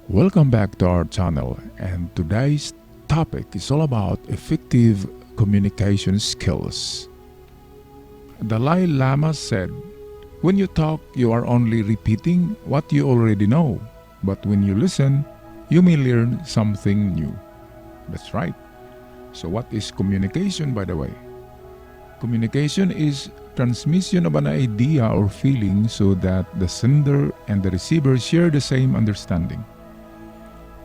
Welcome back to our channel, and today's topic is all about effective communication skills. Dalai Lama said, "When you talk, you are only repeating what you already know, but when you listen, you may learn something new." That's right. So, what is communication, by the way? Communication is transmission of an idea or feeling so that the sender and the receiver share the same understanding.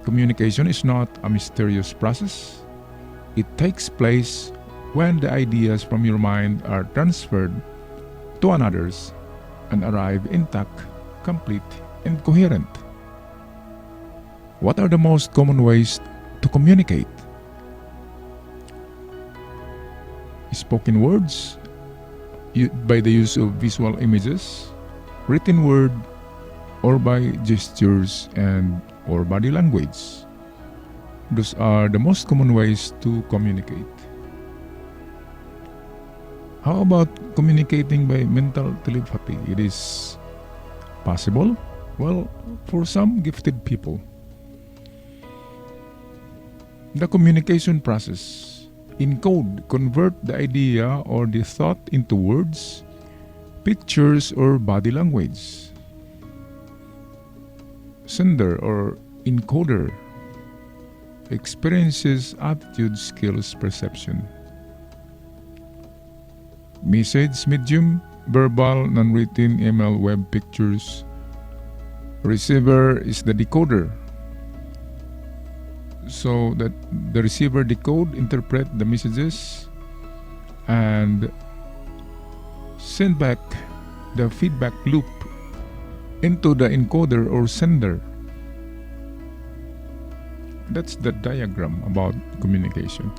Communication is not a mysterious process. It takes place when the ideas from your mind are transferred to another's and arrive intact, complete, and coherent. What are the most common ways to communicate? Spoken words, by the use of visual images, written word, or by gestures and or body language. Those are the most common ways to communicate. How about communicating by mental telepathy? It is possible? Well, for some gifted people. The communication process: encode, convert the idea or the thought into words, pictures, or body language. Sender or encoder, experiences, attitude, skills, perception. Message medium, verbal, non-written, email, web, pictures. Receiver is the decoder, so that the receiver decode, interpret the messages, and send back the feedback loop into the encoder or sender. That's the diagram about communication.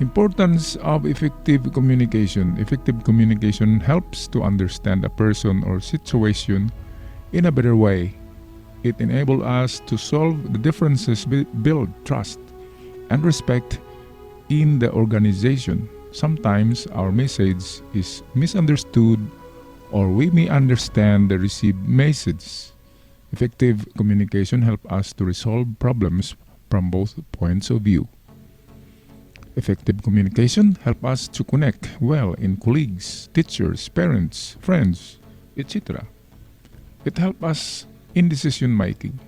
Importance of effective communication. Effective communication helps to understand a person or situation in a better way. It enables us to solve the differences, build trust and respect in the organization. Sometimes our message is misunderstood, or we may understand the received message. Effective communication helps us to resolve problems from both points of view. Effective communication helps us to connect well in colleagues, teachers, parents, friends, etc. It helps us in decision making.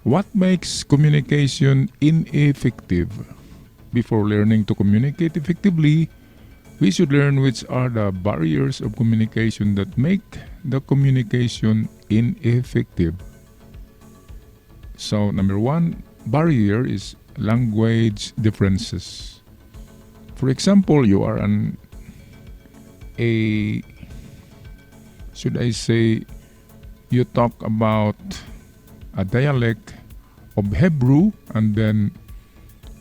What makes communication ineffective? Before learning to communicate effectively, we should learn which are the barriers of communication that make the communication ineffective. So, number one barrier is language differences. For example, you are you talk about a dialect of Hebrew, and then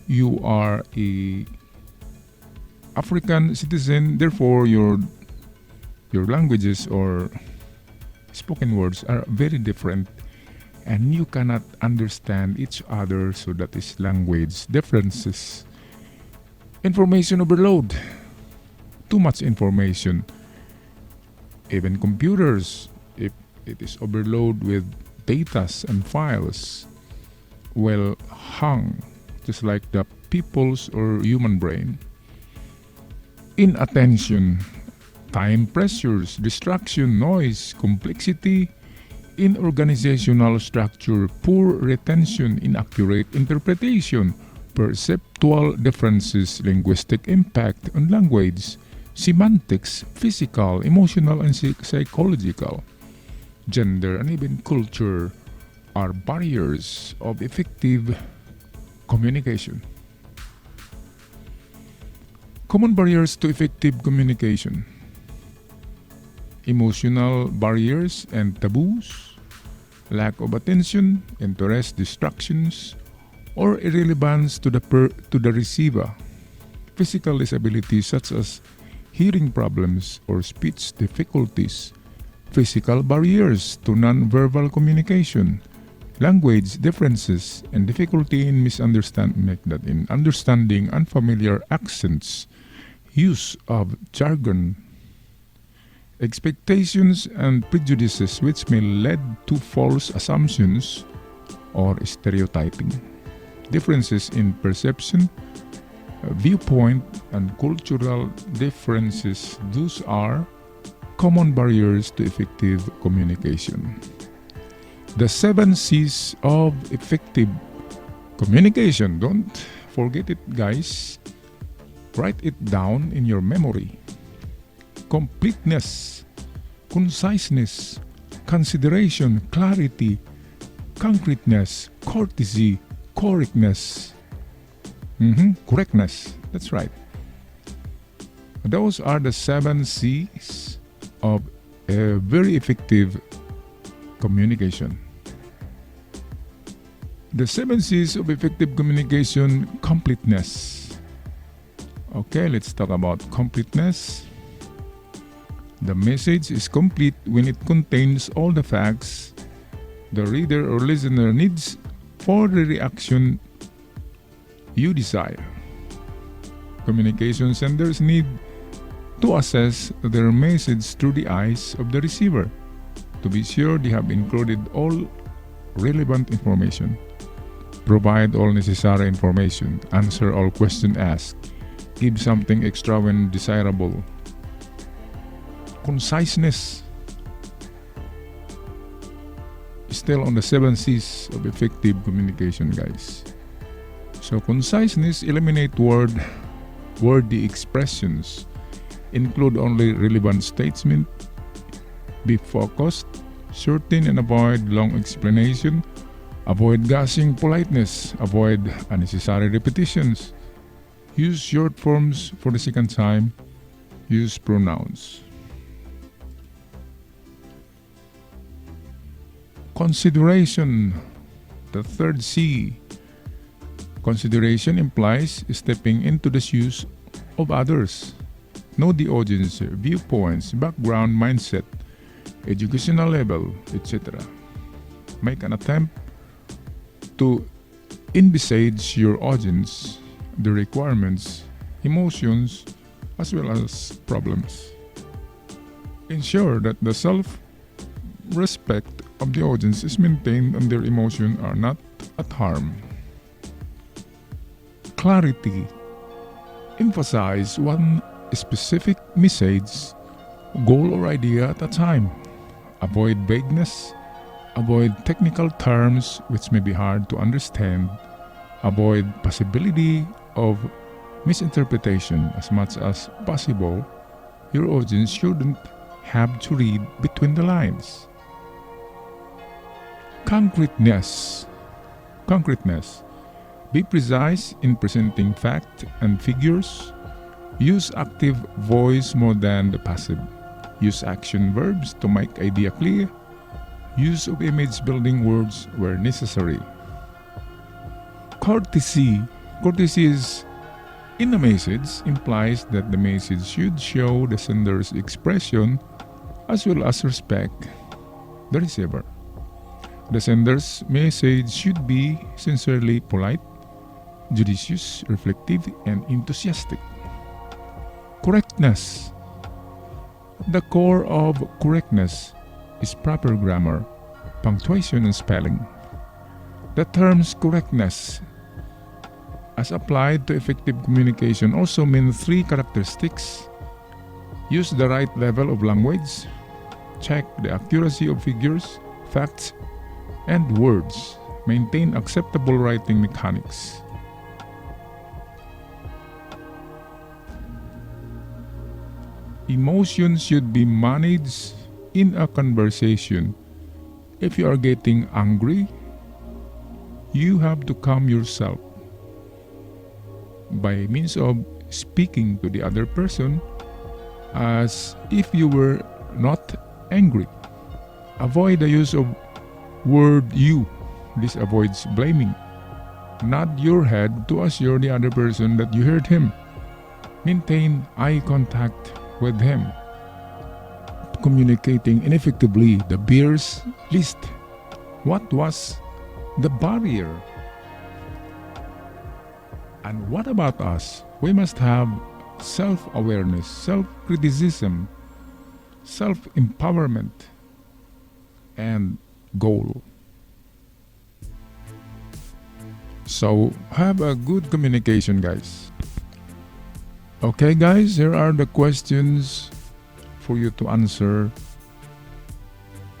you are a African citizen, therefore your languages or spoken words are very different, and you cannot understand each other, so that is language differences. Information overload. Too much information. Even computers, if it is overloaded with datas and files, well hung, just like the people's or human brain. Inattention, time pressures, distraction, noise, complexity in organizational structure, poor retention, inaccurate interpretation, perceptual differences, linguistic impact on language, semantics, physical, emotional, and psychological, gender, and even culture are barriers of effective communication. Common barriers to effective communication: emotional barriers and taboos, lack of attention, interest, distractions, or irrelevance to the receiver, physical disabilities such as hearing problems or speech difficulties, physical barriers to non-verbal communication, language differences, and difficulty in understanding unfamiliar accents, use of jargon, expectations and prejudices which may lead to false assumptions or stereotyping, differences in perception, viewpoint, and cultural differences. Those are common barriers to effective communication. The 7 C's of effective communication. Don't forget it, guys. Write it down in your memory. Completeness, conciseness, consideration, clarity, concreteness, courtesy, correctness. Correctness. That's right. Those are the 7 C's of a very effective communication. The 7 C's of effective communication: completeness. Okay, let's talk about completeness. The message is complete when it contains all the facts the reader or listener needs for the reaction you desire. Communication senders need to assess their message through the eyes of the receiver to be sure they have included all relevant information, provide all necessary information, answer all questions asked, give something extra when desirable. Conciseness. Still on the 7 C's of effective communication, guys. So conciseness: eliminate wordy expressions, include only relevant statement, be focused, shorten and avoid long explanation, avoid gushing politeness, avoid unnecessary repetitions, use short forms for the second time, use pronouns. Consideration, the 3rd C. Consideration implies stepping into the shoes of others. Know the audience, viewpoints, background, mindset, educational level, etc. Make an attempt to envisage your audience, the requirements, emotions, as well as problems. Ensure that the self-respect of the audience is maintained and their emotions are not at harm. Clarity. Emphasize one specific message, goal, or idea at a time. Avoid vagueness. Avoid technical terms which may be hard to understand. Avoid possibility of misinterpretation as much as possible. Your audience shouldn't have to read between the lines. Concreteness. Be precise in presenting facts and figures. Use active voice more than the passive. Use action verbs to make idea clear. Use of image building words where necessary. Courtesy. Courtesy is in a message implies that the message should show the sender's expression as well as respect the receiver. The sender's message should be sincerely polite, judicious, reflective, and enthusiastic. Correctness. The core of correctness is proper grammar, punctuation, and spelling. The terms correctness, as applied to effective communication, also mean 3 characteristics. Use the right level of language. Check the accuracy of figures, facts, and words. Maintain acceptable writing mechanics. Emotions should be managed in a conversation. If you are getting angry, you have to calm yourself by means of speaking to the other person as if you were not angry. Avoid the use of word you. This avoids blaming. Nod your head to assure the other person that you heard him. Maintain eye contact with him. Communicating ineffectively, the beer's list. What was the barrier? And what about us? We must have self-awareness, self-criticism, self-empowerment, and goal. So have a good communication, guys. Okay, guys, here are the questions for you to answer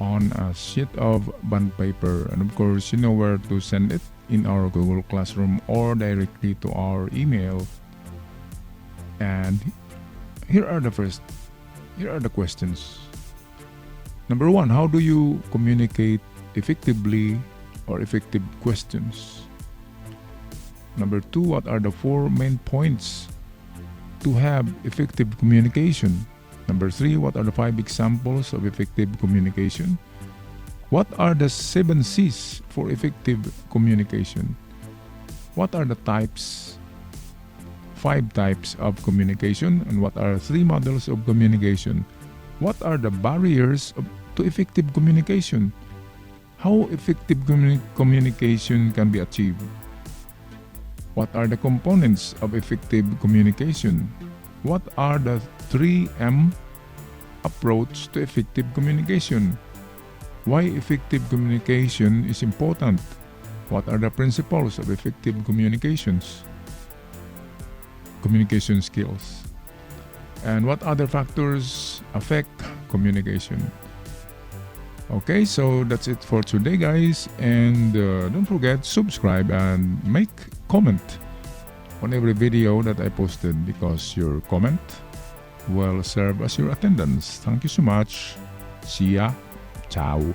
on a sheet of bond paper. And of course, you know where to send it, in our Google Classroom or directly to our email. And here are the questions. Number one, how do you communicate effectively or effective questions? Number two, what are the 4 main points to have effective communication? Number three, what are the 5 examples of effective communication? What are the 7 C's for effective communication? What are the 5 types of communication? And what are 3 models of communication? What are the barriers to effective communication? How effective communication can be achieved? What are the components of effective communication? What are the 3M approach to effective communication? Why effective communication is important? What are the principles of effective communication skills? And what other factors affect communication? Okay, so that's it for today, guys. And don't forget, subscribe and make comment on every video that I posted, because your comment will serve as your attendance. Thank you so much. See ya. Ciao.